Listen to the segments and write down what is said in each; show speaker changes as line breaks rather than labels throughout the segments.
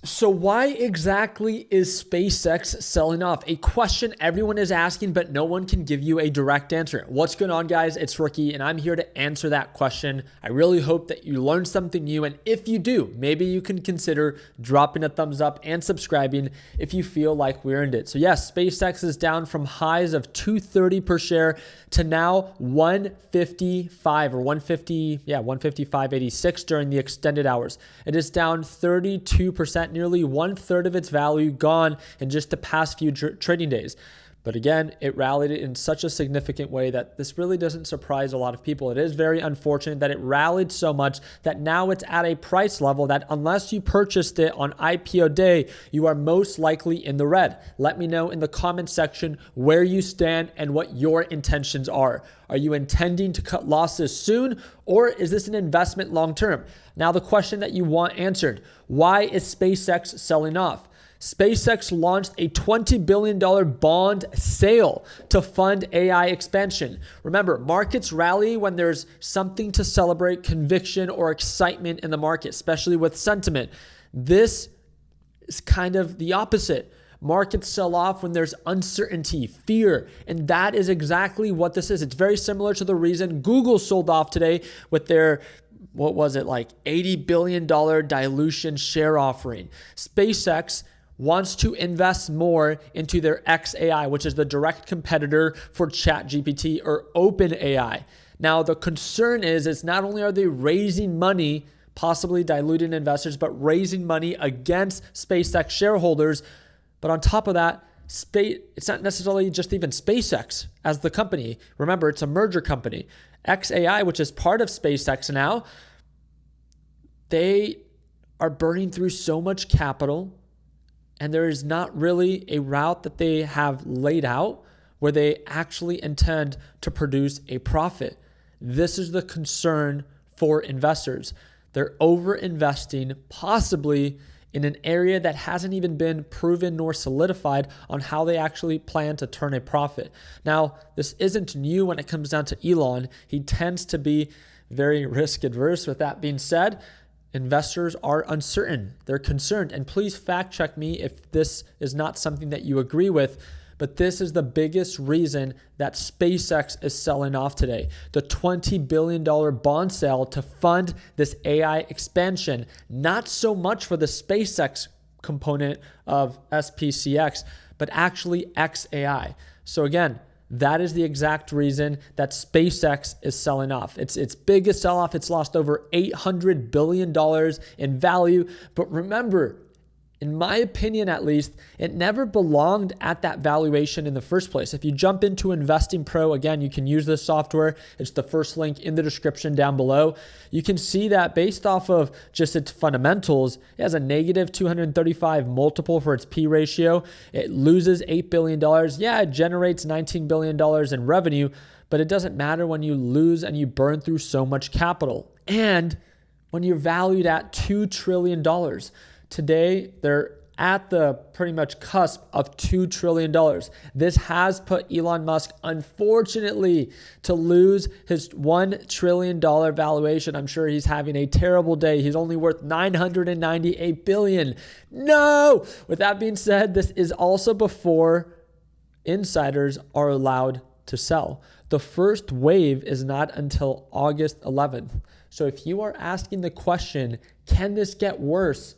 So why exactly is SpaceX selling off? A question everyone is asking, but no one can give you a direct answer. What's going on, guys? It's Ricky, and I'm here to answer that question. I really hope that you learned something new, and if you do, maybe you can consider dropping a thumbs up and subscribing if you feel like we earned it. So yes, SpaceX is down from highs of $230 per share to now 155 or 155.86 during the extended hours. It is down 32%. Nearly 1/3 of its value gone in just the past few trading days. But again, it rallied in such a significant way that this really doesn't surprise a lot of people. It is very unfortunate that it rallied so much that now it's at a price level that unless you purchased it on IPO day, you are most likely in the red. Let me know in the comment section where you stand and what your intentions are. Are you intending to cut losses soon, or is this an investment long term? Now, the question that you want answered: why is SpaceX selling off? SpaceX launched a $20 billion bond sale to fund AI expansion. Remember, markets rally when there's something to celebrate, conviction or excitement in the market, especially with sentiment. This is kind of the opposite. Markets sell off when there's uncertainty, fear, and that is exactly what this is. It's very similar to the reason Google sold off today with their $80 billion dilution share offering. SpaceX wants to invest more into their XAI, which is the direct competitor for ChatGPT or OpenAI. Now, the concern is not only are they raising money, possibly diluting investors, but raising money against SpaceX shareholders. But on top of that, it's not necessarily just even SpaceX as the company. Remember, it's a merger company. XAI, which is part of SpaceX now, they are burning through so much capital, and there is not really a route that they have laid out where they actually intend to produce a profit. This is the concern for investors. They're over-investing, possibly in an area that hasn't even been proven nor solidified on how they actually plan to turn a profit. Now, this isn't new when it comes down to Elon. He tends to be very risk adverse. With that being said, investors are uncertain. They're concerned. And please fact check me if this is not something that you agree with. But this is the biggest reason that SpaceX is selling off today. The $20 billion bond sale to fund this AI expansion. Not so much for the SpaceX component of SPCX, but actually XAI. So again, that is the exact reason that SpaceX is selling off. It's its biggest sell-off. It's lost over $800 billion in value. But remember, in my opinion at least, it never belonged at that valuation in the first place. If you jump into Investing Pro, again, you can use this software. It's the first link in the description down below. You can see that based off of just its fundamentals, it has a negative 235 multiple for its P ratio. It loses $8 billion. Yeah, it generates $19 billion in revenue, but it doesn't matter when you lose and you burn through so much capital. And when you're valued at $2 trillion. Today, they're at the pretty much cusp of $2 trillion. This has put Elon Musk, unfortunately, to lose his $1 trillion valuation. I'm sure he's having a terrible day. He's only worth $998 billion. No! With that being said, this is also before insiders are allowed to sell. The first wave is not until August 11th. So if you are asking the question, can this get worse?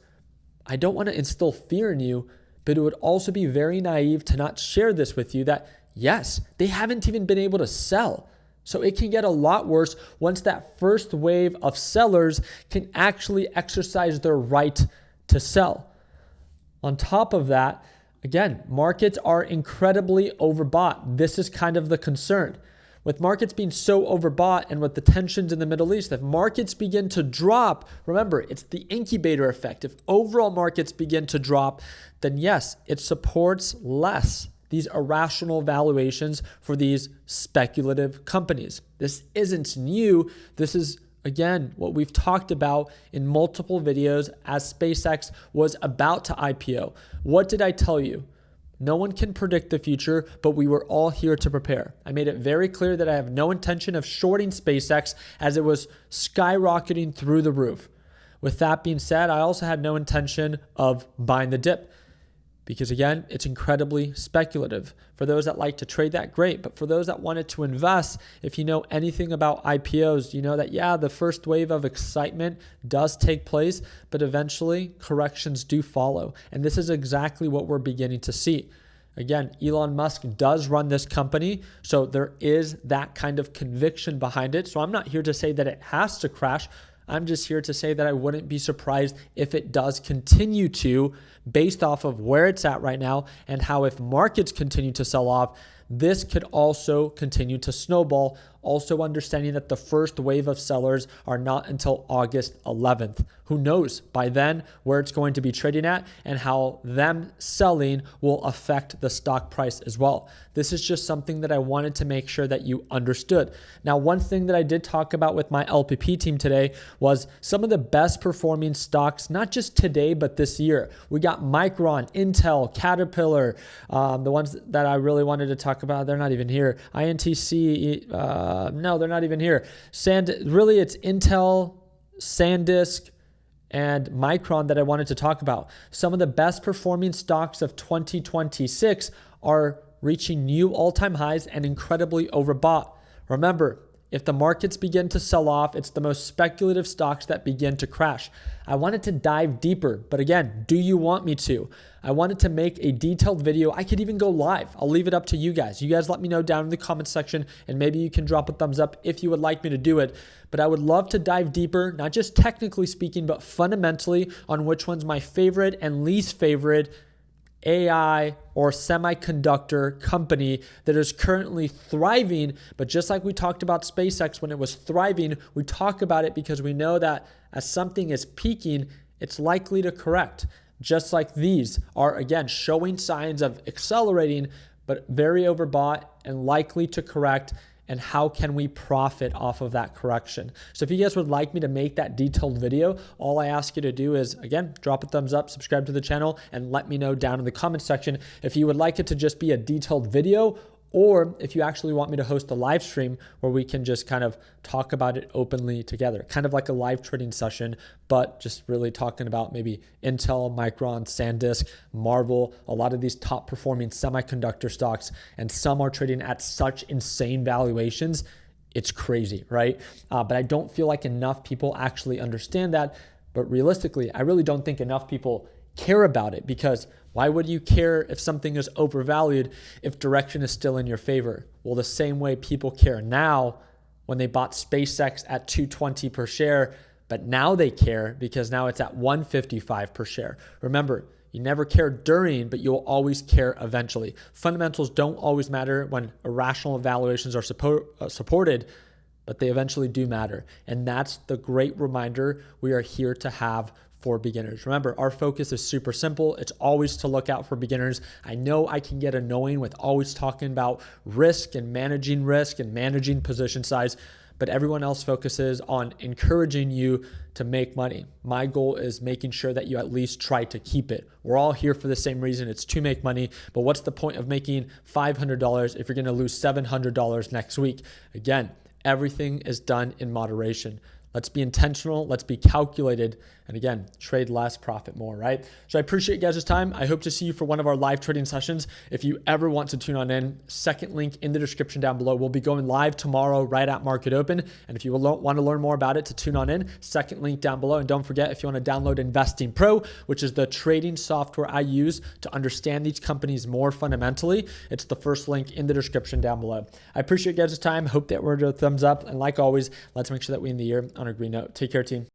I don't want to instill fear in you, but it would also be very naive to not share this with you that, yes, they haven't even been able to sell. So it can get a lot worse once that first wave of sellers can actually exercise their right to sell. On top of that, again, markets are incredibly overbought. This is kind of the concern. With markets being so overbought and with the tensions in the Middle East, if markets begin to drop, remember, it's the incubator effect. If overall markets begin to drop, then yes, it supports less these irrational valuations for these speculative companies. This isn't new. This is, again, what we've talked about in multiple videos as SpaceX was about to IPO. What did I tell you? No one can predict the future, but we were all here to prepare. I made it very clear that I have no intention of shorting SpaceX as it was skyrocketing through the roof. With that being said, I also had no intention of buying the dip because, again, it's incredibly speculative. For those that like to trade that, great. But for those that wanted to invest, if you know anything about IPOs, you know that, yeah, the first wave of excitement does take place, but eventually corrections do follow. And this is exactly what we're beginning to see. Again, Elon Musk does run this company, so there is that kind of conviction behind it. So I'm not here to say that it has to crash. I'm just here to say that I wouldn't be surprised if it does continue to, based off of where it's at right now and how if markets continue to sell off, this could also continue to snowball. Also understanding that the first wave of sellers are not until August 11th. Who knows by then where it's going to be trading at and how them selling will affect the stock price as well. This is just something that I wanted to make sure that you understood. Now, one thing that I did talk about with my LPP team today was some of the best performing stocks, not just today, but this year. We got Micron, Intel, Caterpillar, the ones that I really wanted to talk about, they're not even here. INTC, no, they're not even here. Really, it's Intel, SanDisk, and Micron that I wanted to talk about. Some of the best performing stocks of 2026 are reaching new all-time highs and incredibly overbought. Remember, if the markets begin to sell off, it's the most speculative stocks that begin to crash. I wanted to dive deeper, but again, do you want me to? I wanted to make a detailed video. I could even go live. I'll leave it up to you guys. You guys let me know down in the comment section, and maybe you can drop a thumbs up if you would like me to do it. But I would love to dive deeper, not just technically speaking, but fundamentally on which one's my favorite and least favorite AI or semiconductor company that is currently thriving. But just like we talked about SpaceX when it was thriving, we talk about it because we know that as something is peaking, it's likely to correct. Just like these are, again, showing signs of accelerating, but very overbought and likely to correct. And how can we profit off of that correction? So if you guys would like me to make that detailed video, all I ask you to do is, again, drop a thumbs up, subscribe to the channel, and let me know down in the comment section if you would like it to just be a detailed video, or if you actually want me to host a live stream where we can just kind of talk about it openly together, kind of like a live trading session, but just really talking about maybe Intel, Micron, SanDisk, Marvel, a lot of these top performing semiconductor stocks, and some are trading at such insane valuations. It's crazy, right? But I don't feel like enough people actually understand that. But realistically, I really don't think enough people care about it, because why would you care if something is overvalued if direction is still in your favor? Well, the same way people care now when they bought SpaceX at $220 per share, but now they care because now it's at $155 per share. Remember, you never care during, but you'll always care eventually. Fundamentals don't always matter when irrational valuations are supported, but they eventually do matter. And that's the great reminder we are here to have for beginners. Remember, our focus is super simple. It's always to look out for beginners. I know I can get annoying with always talking about risk and managing position size, but everyone else focuses on encouraging you to make money. My goal is making sure that you at least try to keep it. We're all here for the same reason. It's to make money, but what's the point of making $500 if you're going to lose $700 next week? Again, everything is done in moderation. Let's be intentional. Let's be calculated. And again, trade less, profit more, right? So I appreciate you guys' time. I hope to see you for one of our live trading sessions. If you ever want to tune on in, second link in the description down below. We'll be going live tomorrow right at market open. And if you want to learn more about it, to tune on in, second link down below. And don't forget, if you want to download Investing Pro, which is the trading software I use to understand these companies more fundamentally, it's the first link in the description down below. I appreciate you guys' time. Hope that we're a thumbs up. And like always, let's make sure that we end the year on a green note. Take care, team.